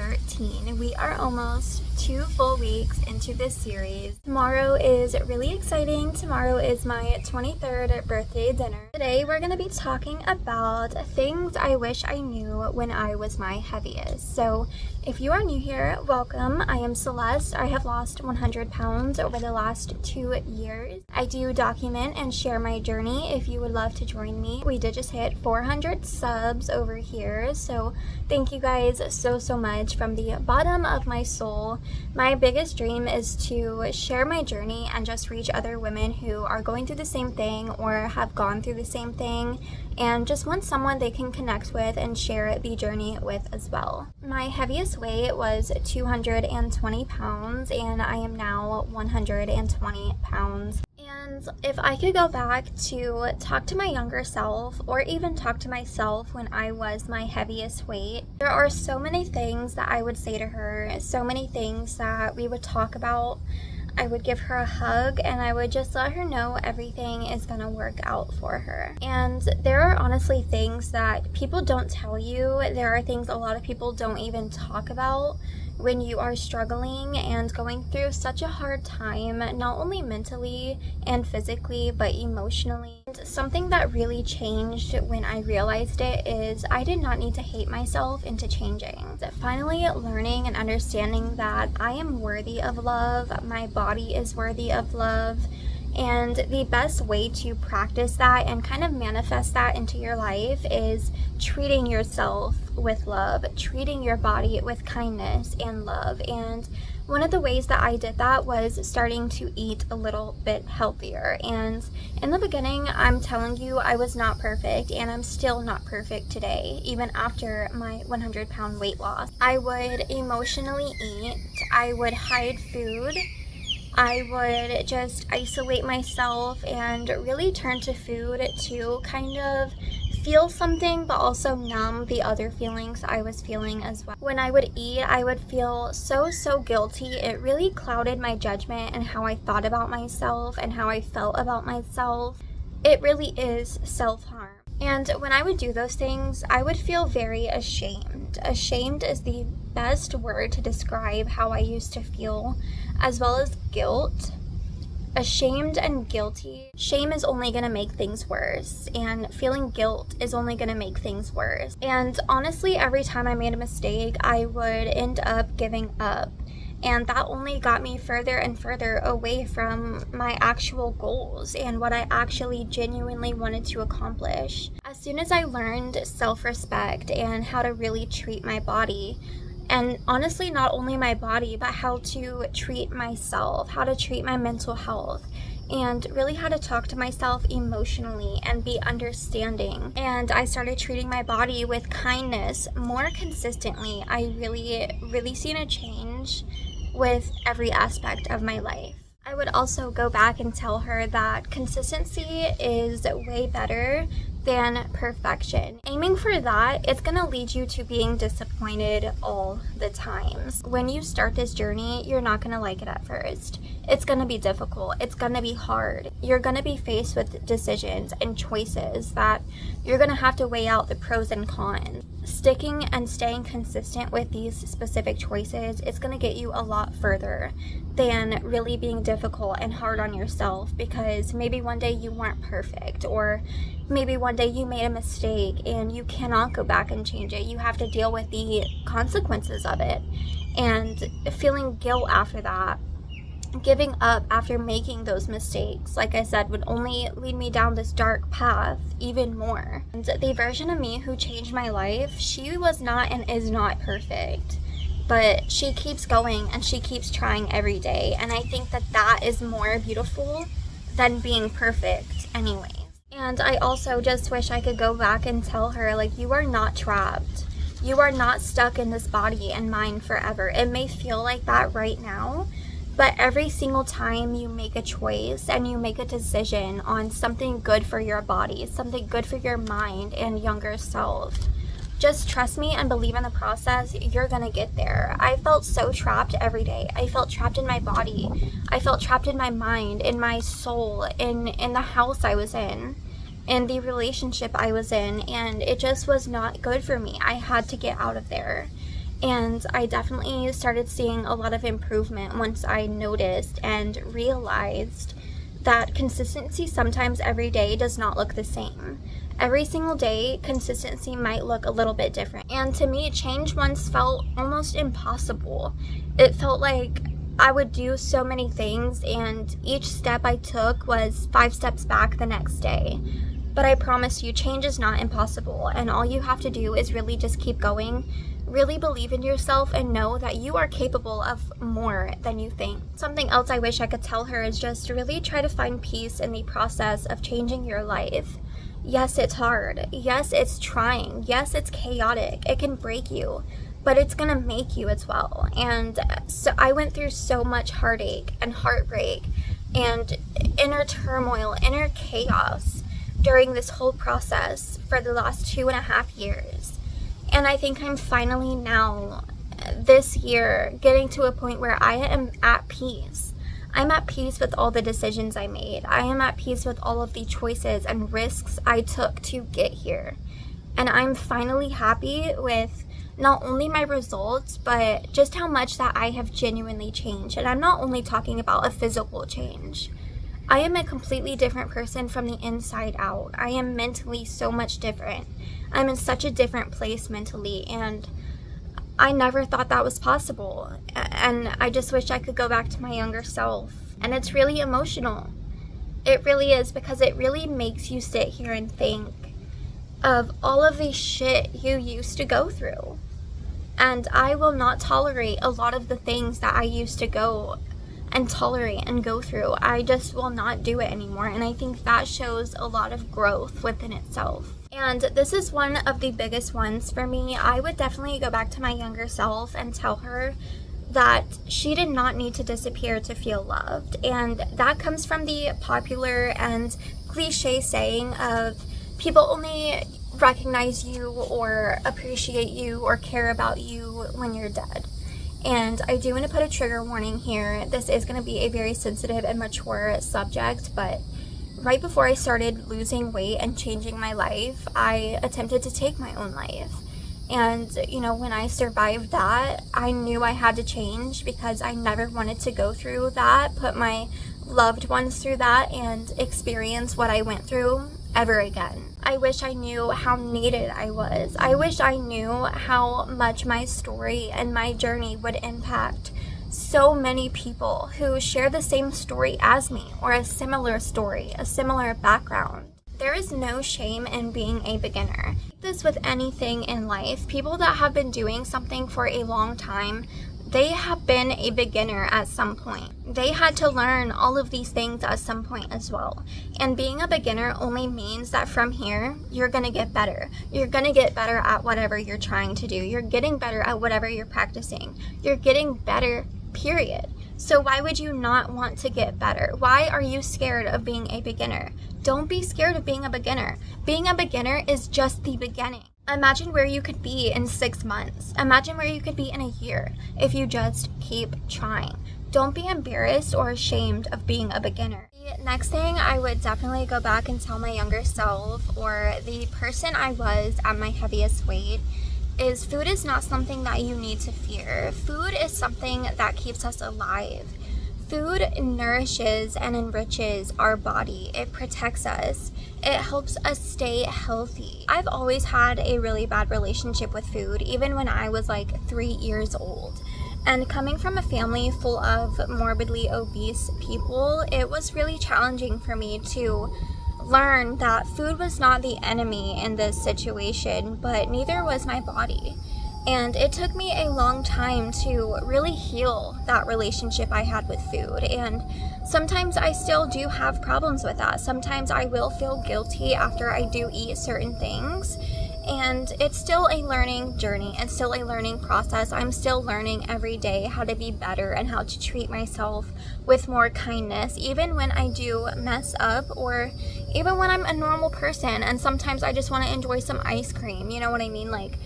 13. We are almost 2 full weeks into this series. Tomorrow is really exciting. Tomorrow is my 23rd birthday dinner. Today we're going to be talking about things I wish I knew when I was my heaviest. So if you are new here, welcome. I am Celeste. I have lost 100 pounds over the last 2 years. I do document and share my journey if you would love to join me. We did just hit 400 subs over here, so thank you guys so much from the bottom of my soul. My biggest dream is to share my journey and just reach other women who are going through the same thing or have gone through the same thing and just want someone they can connect with and share the journey with as well. My heaviest weight was 220 pounds and I am now 120 pounds. And if I could go back to talk to my younger self or even talk to myself when I was my heaviest weight, there are so many things that I would say to her, so many things that we would talk about. I would give her a hug and I would just let her know everything is gonna work out for her. And there are honestly things that people don't tell you. There are things a lot of people don't even talk about when you are struggling and going through such a hard time, not only mentally and physically, but emotionally. And something that really changed when I realized it is I did not need to hate myself into changing. Finally learning and understanding that I am worthy of love, my body is worthy of love, and the best way to practice that and kind of manifest that into your life is treating yourself with love, treating your body with kindness and love. And one of the ways that I did that was starting to eat a little bit healthier. And in the beginning, I'm telling you, I was not perfect, and I'm still not perfect today, even after my 100-pound weight loss. I would emotionally eat, I would hide food, I would just isolate myself and really turn to food to kind of feel something but also numb the other feelings I was feeling as well. When I would eat, I would feel so guilty. It really clouded my judgment and how I thought about myself and how I felt about myself. It really is self-harm. And when I would do those things, I would feel very ashamed. Ashamed is the best word to describe how I used to feel, as well as guilt. Ashamed and guilty. Shame is only going to make things worse, and feeling guilt is only going to make things worse. And honestly, every time I made a mistake, I would end up giving up. And that only got me further and further away from my actual goals and what I actually genuinely wanted to accomplish. As soon as I learned self-respect and how to really treat my body, and honestly, not only my body, but how to treat myself, how to treat my mental health, and really how to talk to myself emotionally and be understanding. And I started treating my body with kindness more consistently. I really seen a change with every aspect of my life. I would also go back and tell her that consistency is way better than perfection. Aiming for that, it's gonna lead you to being disappointed all the times. When you start this journey, you're not gonna like it at first. It's gonna be difficult. It's gonna be hard. You're gonna be faced with decisions and choices that you're gonna have to weigh out the pros and cons. Sticking and staying consistent with these specific choices is going to get you a lot further than really being difficult and hard on yourself, because maybe one day you weren't perfect, or maybe one day you made a mistake and you cannot go back and change it. You have to deal with the consequences of it, and feeling guilt after that, giving up after making those mistakes, like I said, would only lead me down this dark path even more. And the version of me who changed my life, she was not and is not perfect, but she keeps going and she keeps trying every day. And I think that that is more beautiful than being perfect anyways. And I also just wish I could go back and tell her, like, you are not trapped. You are not stuck in this body and mind forever. It may feel like that right now, but every single time you make a choice and you make a decision on something good for your body, something good for your mind and younger self, just trust me and believe in the process. You're gonna get there. I felt so trapped every day. I felt trapped in my body. I felt trapped in my mind, in my soul, in the house I was in the relationship I was in, and it just was not good for me. I had to get out of there. And I definitely started seeing a lot of improvement once I noticed and realized that consistency sometimes every day does not look the same. Every single day, consistency might look a little bit different. And to me, change once felt almost impossible. It felt like I would do so many things, and each step I took was 5 steps back the next day. But I promise you, change is not impossible, and all you have to do is really just keep going. Really believe in yourself and know that you are capable of more than you think. Something else I wish I could tell her is just really try to find peace in the process of changing your life. Yes, it's hard. Yes, it's trying. Yes, it's chaotic. It can break you, but it's gonna make you as well. And so I went through so much heartache and heartbreak and inner turmoil, inner chaos during this whole process for the last 2.5 years. And I think I'm finally now, this year, getting to a point where I am at peace. I'm at peace with all the decisions I made. I am at peace with all of the choices and risks I took to get here. And I'm finally happy with not only my results, but just how much that I have genuinely changed. And I'm not only talking about a physical change. I am a completely different person from the inside out. I am mentally so much different. I'm in such a different place mentally, and I never thought that was possible. And I just wish I could go back to my younger self. And it's really emotional. It really is, because it really makes you sit here and think of all of the shit you used to go through. And I will not tolerate a lot of the things that I used to go and tolerate and go through. I just will not do it anymore. And I think that shows a lot of growth within itself. And this is one of the biggest ones for me. I would definitely go back to my younger self and tell her that she did not need to disappear to feel loved. And that comes from the popular and cliche saying of people only recognize you or appreciate you or care about you when you're dead. And I do want to put a trigger warning here. This is going to be a very sensitive and mature subject, but right before I started losing weight and changing my life, I attempted to take my own life. And, you know, when I survived that, I knew I had to change because I never wanted to go through that, put my loved ones through that, and experience what I went through ever again. I wish I knew how needed I was. I wish I knew how much my story and my journey would impact so many people who share the same story as me, or a similar story, a similar background. There is no shame in being a beginner. This with anything in life. People that have been doing something for a long time, they have been a beginner at some point. They had to learn all of these things at some point as well. And being a beginner only means that from here, you're gonna get better. You're gonna get better at whatever you're trying to do. You're getting better at whatever you're practicing. You're getting better, period. So why would you not want to get better? Why are you scared of being a beginner? Don't be scared of being a beginner. Being a beginner is just the beginning. Imagine where you could be in 6 months. Imagine where you could be in a year if you just keep trying. Don't be embarrassed or ashamed of being a beginner. The next thing I would definitely go back and tell my younger self, or the person I was at my heaviest weight, is food is not something that you need to fear. Food is something that keeps us alive. Food nourishes and enriches our body. It protects us. It helps us stay healthy. I've always had a really bad relationship with food, even when I was like 3 years old. And coming from a family full of morbidly obese people, it was really challenging for me to learn that food was not the enemy in this situation, but neither was my body. And it took me a long time to really heal that relationship I had with food. And sometimes I still do have problems with that. Sometimes I will feel guilty after I do eat certain things. And it's still a learning journey. It's still a learning process. I'm still learning every day how to be better and how to treat myself with more kindness, even when I do mess up, or even when I'm a normal person and sometimes I just want to enjoy some ice cream. You know what I mean? Like,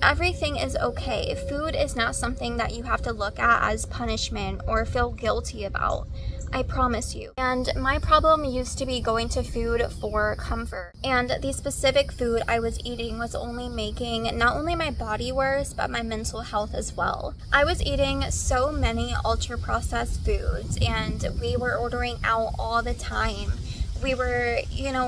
everything is okay. Food is not something that you have to look at as punishment or feel guilty about. I promise you. And my problem used to be going to food for comfort. And the specific food I was eating was only making not only my body worse, but my mental health as well. I was eating so many ultra processed foods, and we were ordering out all the time. We were,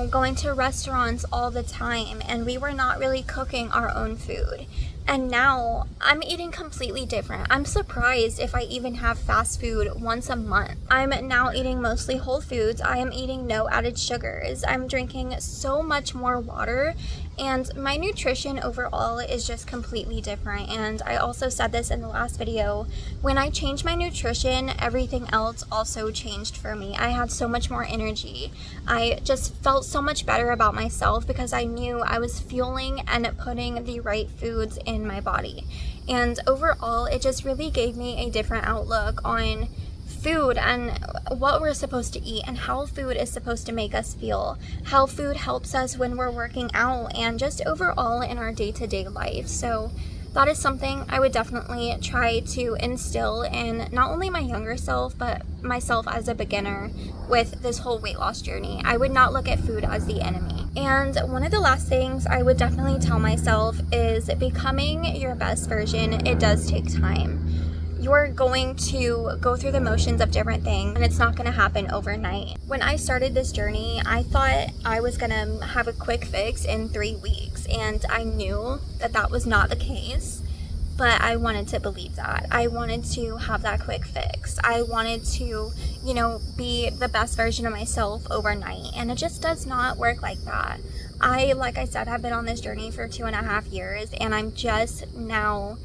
going to restaurants all the time, and we were not really cooking our own food. And now I'm eating completely different. I'm surprised if I even have fast food once a month. I'm now eating mostly whole foods. I am eating no added sugars. I'm drinking so much more water, and my nutrition overall is just completely different. And I also said this in the last video, when I changed my nutrition, everything else also changed for me. I had so much more energy. I just felt so much better about myself because I knew I was fueling and putting the right foods in my body. And overall, it just really gave me a different outlook on food and what we're supposed to eat and how food is supposed to make us feel, how food helps us when we're working out, and just overall in our day-to-day life. So that is something I would definitely try to instill in not only my younger self, but myself as a beginner with this whole weight loss journey. I would not look at food as the enemy. And one of the last things I would definitely tell myself is becoming your best version, it does take time. You're going to go through the motions of different things, and it's not going to happen overnight. When I started this journey, I thought I was going to have a quick fix in 3 weeks, and I knew that that was not the case, but I wanted to believe that. I wanted to have that quick fix. I wanted to, be the best version of myself overnight, and it just does not work like that. Like I said, have been on this journey for 2.5 years, and I'm just now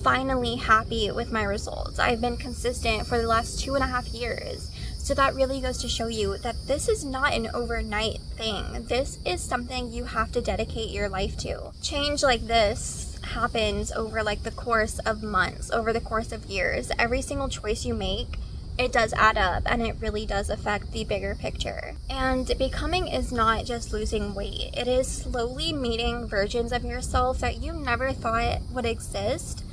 finally happy with my results. I've been consistent for the last 2.5 years. So that really goes to show you that this is not an overnight thing. This is something you have to dedicate your life to. Change like this happens over the course of months, over the course of years. Every single choice you make, it does add up, and it really does affect the bigger picture. And becoming is not just losing weight. It is slowly meeting versions of yourself that you never thought would exist,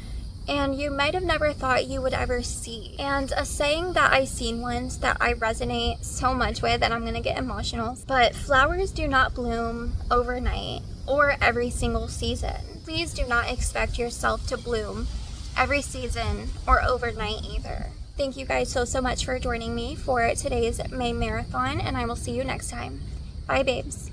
and you might have never thought you would ever see. And a saying that I seen once that I resonate so much with, and I'm gonna get emotional, but flowers do not bloom overnight or every single season. Please do not expect yourself to bloom every season or overnight either. Thank you guys so much for joining me for today's May Marathon, and I will see you next time. Bye, babes.